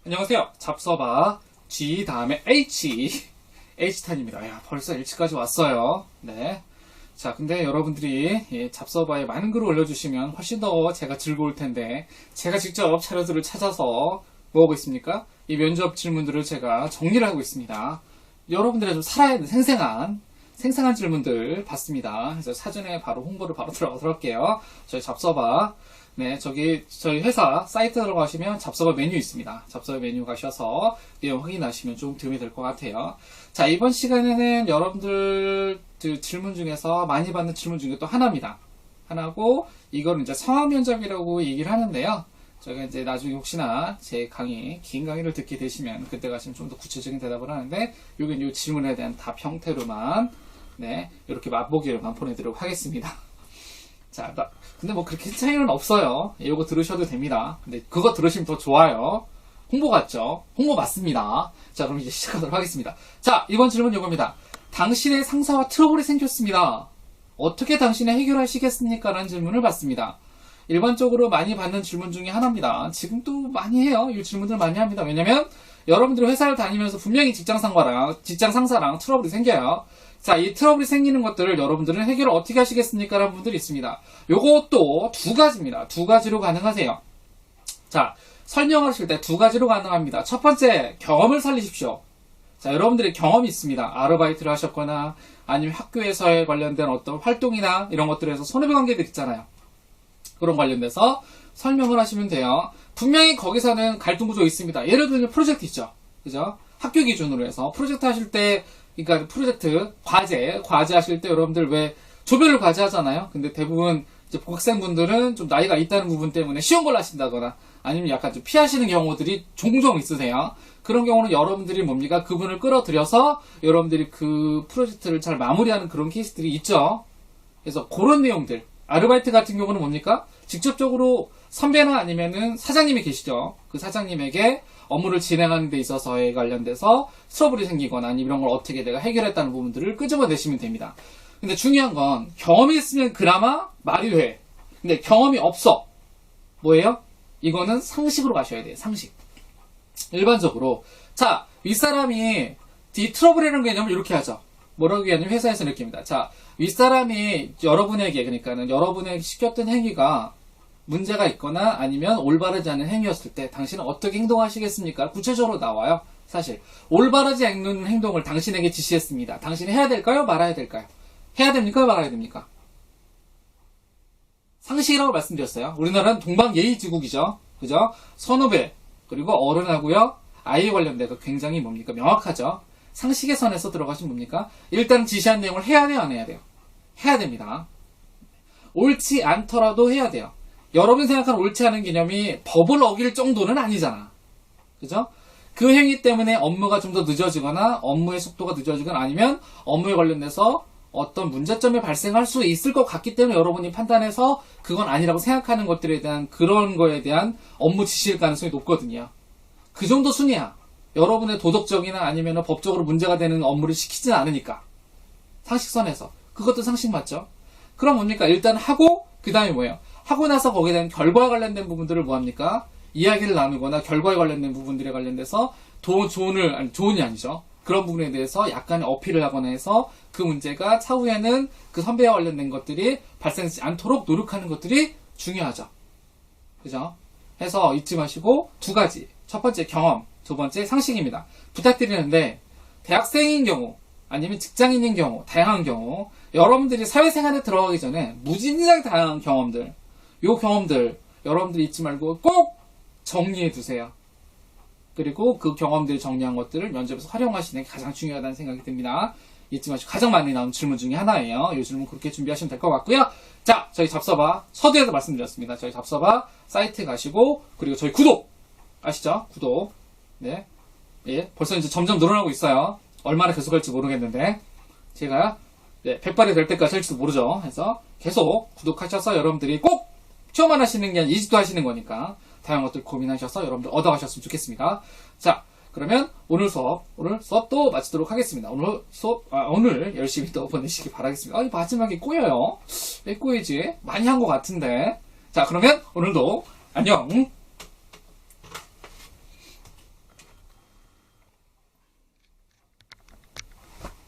안녕하세요. 잡서봐 G 다음에 H탄입니다. 야, 벌써 H까지 왔어요. 네. 자, 근데 여러분들이 잡서봐에 많은 글을 올려주시면 훨씬 더 제가 즐거울 텐데, 제가 직접 자료들을 찾아서 뭐 하고 있습니까? 이 면접 질문들을 제가 정리를 하고 있습니다. 여러분들의 좀 살아야 하는 생생한 질문들 받습니다. 그래서 사전에 바로 홍보를 바로 들어갈게요. 저희 잡서봐. 네, 저희 회사 사이트 들어가시면 잡서봐 메뉴 있습니다. 잡서봐 메뉴 가셔서 내용 확인하시면 좀 도움이 될 것 같아요. 자, 이번 시간에는 여러분들 질문 중에서 많이 받는 질문 중에 또 하나입니다. 하나고, 이거는 이제 성함 면접이라고 얘기를 하는데요. 저희가 이제 나중에 혹시나 제 긴 강의를 듣게 되시면 그때 가시면 좀 더 구체적인 대답을 하는데, 요건 요 질문에 대한 답 형태로만, 네, 이렇게 맛보기로만 보내드리도록 하겠습니다. 자, 근데 뭐 그렇게 차이는 없어요. 요거 들으셔도 됩니다. 근데 그거 들으시면 더 좋아요. 홍보 같죠? 홍보 맞습니다. 자, 그럼 이제 시작하도록 하겠습니다. 자, 이번 질문 요겁니다. 당신의 상사와 트러블이 생겼습니다. 어떻게 당신이 해결하시겠습니까? 라는 질문을 받습니다. 일반적으로 많이 받는 질문 중에 하나입니다. 지금도 많이 해요. 이 질문들 많이 합니다. 왜냐면 여러분들이 회사를 다니면서 분명히 직장 상사랑 트러블이 생겨요. 자, 이 트러블이 생기는 것들을 여러분들은 해결을 어떻게 하시겠습니까? 라는 분들이 있습니다. 요것도 두 가지입니다. 두 가지로 가능하세요. 자, 설명하실 때 두 가지로 가능합니다. 첫 번째, 경험을 살리십시오. 자, 여러분들이 경험이 있습니다. 아르바이트를 하셨거나 아니면 학교에서의 관련된 어떤 활동이나 이런 것들에서 손해배 관계들 있잖아요. 그런 관련돼서 설명을 하시면 돼요. 분명히 거기서는 갈등구조 있습니다. 예를 들면 프로젝트 있죠. 그죠? 학교 기준으로 해서 프로젝트 하실 때, 그러니까 프로젝트, 과제 하실 때 여러분들 왜 조별로 과제 하잖아요. 근데 대부분 이제 복학생분들은 좀 나이가 있다는 부분 때문에 쉬운 걸 하신다거나 아니면 약간 좀 피하시는 경우들이 종종 있으세요. 그런 경우는 여러분들이 뭡니까? 그분을 끌어들여서 여러분들이 그 프로젝트를 잘 마무리하는 그런 케이스들이 있죠. 그래서 그런 내용들. 아르바이트 같은 경우는 뭡니까? 직접적으로 선배나 아니면은 사장님이 계시죠. 그 사장님에게 업무를 진행하는 데 있어서에 관련돼서 트러블이 생기거나 아니면 이런 걸 어떻게 내가 해결했다는 부분들을 끄집어내시면 됩니다. 근데 중요한 건 경험이 있으면 그나마 말이 돼. 근데 경험이 없어. 뭐예요? 이거는 상식으로 가셔야 돼요. 상식. 일반적으로. 자, 윗사람이 이 트러블이라는 개념을 이렇게 하죠. 뭐라고 얘기하냐면 회사에서 느낍니다. 자, 윗사람이 여러분에게, 그러니까는 여러분에게 시켰던 행위가 문제가 있거나 아니면 올바르지 않은 행위였을 때 당신은 어떻게 행동하시겠습니까? 구체적으로 나와요. 사실 올바르지 않는 행동을 당신에게 지시했습니다. 당신이 해야 될까요? 말아야 될까요? 해야 됩니까? 말아야 됩니까? 상식이라고 말씀드렸어요. 우리나라는 동방예의지국이죠. 그죠? 선후배 그리고 어른하고요 아이에 관련돼서 굉장히 뭡니까? 명확하죠. 상식의 선에서 들어가시면 뭡니까? 일단 지시한 내용을 해야 돼요? 안 해야 돼요? 해야 됩니다. 옳지 않더라도 해야 돼요. 여러분 생각하는 옳지 않은 개념이 법을 어길 정도는 아니잖아. 그죠? 그 행위 때문에 업무가 좀 더 늦어지거나 업무의 속도가 늦어지거나 아니면 업무에 관련돼서 어떤 문제점이 발생할 수 있을 것 같기 때문에 여러분이 판단해서 그건 아니라고 생각하는 것들에 대한 그런 거에 대한 업무 지시일 가능성이 높거든요. 그 정도 순위야. 여러분의 도덕적이나 아니면 법적으로 문제가 되는 업무를 시키지는 않으니까. 상식선에서. 그것도 상식 맞죠? 그럼 뭡니까? 일단 하고 그 다음에 뭐예요? 하고 나서 거기에 대한 결과에 관련된 부분들을 뭐합니까? 이야기를 나누거나 결과에 관련된 부분들에 관련돼서 조언이 아니죠. 그런 부분에 대해서 약간의 어필을 하거나 해서 그 문제가 차후에는 그 선배와 관련된 것들이 발생하지 않도록 노력하는 것들이 중요하죠. 그죠? 해서 잊지 마시고 두 가지. 첫 번째 경험, 두 번째 상식입니다. 부탁드리는데 대학생인 경우 아니면 직장인인 경우, 다양한 경우 여러분들이 사회생활에 들어가기 전에 무진장 다양한 경험들 요 경험들 여러분들이 잊지 말고 꼭 정리해 두세요. 그리고 그 경험들을 정리한 것들을 면접에서 활용하시는 게 가장 중요하다는 생각이 듭니다. 잊지 마시고 가장 많이 나오는 질문 중에 하나예요. 이 질문 그렇게 준비하시면 될 것 같고요. 자, 저희 잡서봐 서두에서 말씀드렸습니다. 저희 잡서봐 사이트 가시고 그리고 저희 구독 아시죠? 구독. 네. 예, 벌써 이제 점점 늘어나고 있어요. 얼마나 계속 할지 모르겠는데 제가 100발이 될 때까지 할지도 모르죠. 해서 계속 구독하셔서 여러분들이 꼭 취업만 하시는 게 아니라 이직도 하시는 거니까 다양한 것들 고민하셔서 여러분들 얻어가셨으면 좋겠습니다. 자, 그러면 오늘 수업도 마치도록 하겠습니다. 오늘 열심히 또 보내시기 바라겠습니다. 마지막에 꼬여요. 왜 꼬이지? 많이 한 것 같은데. 자, 그러면 오늘도 안녕!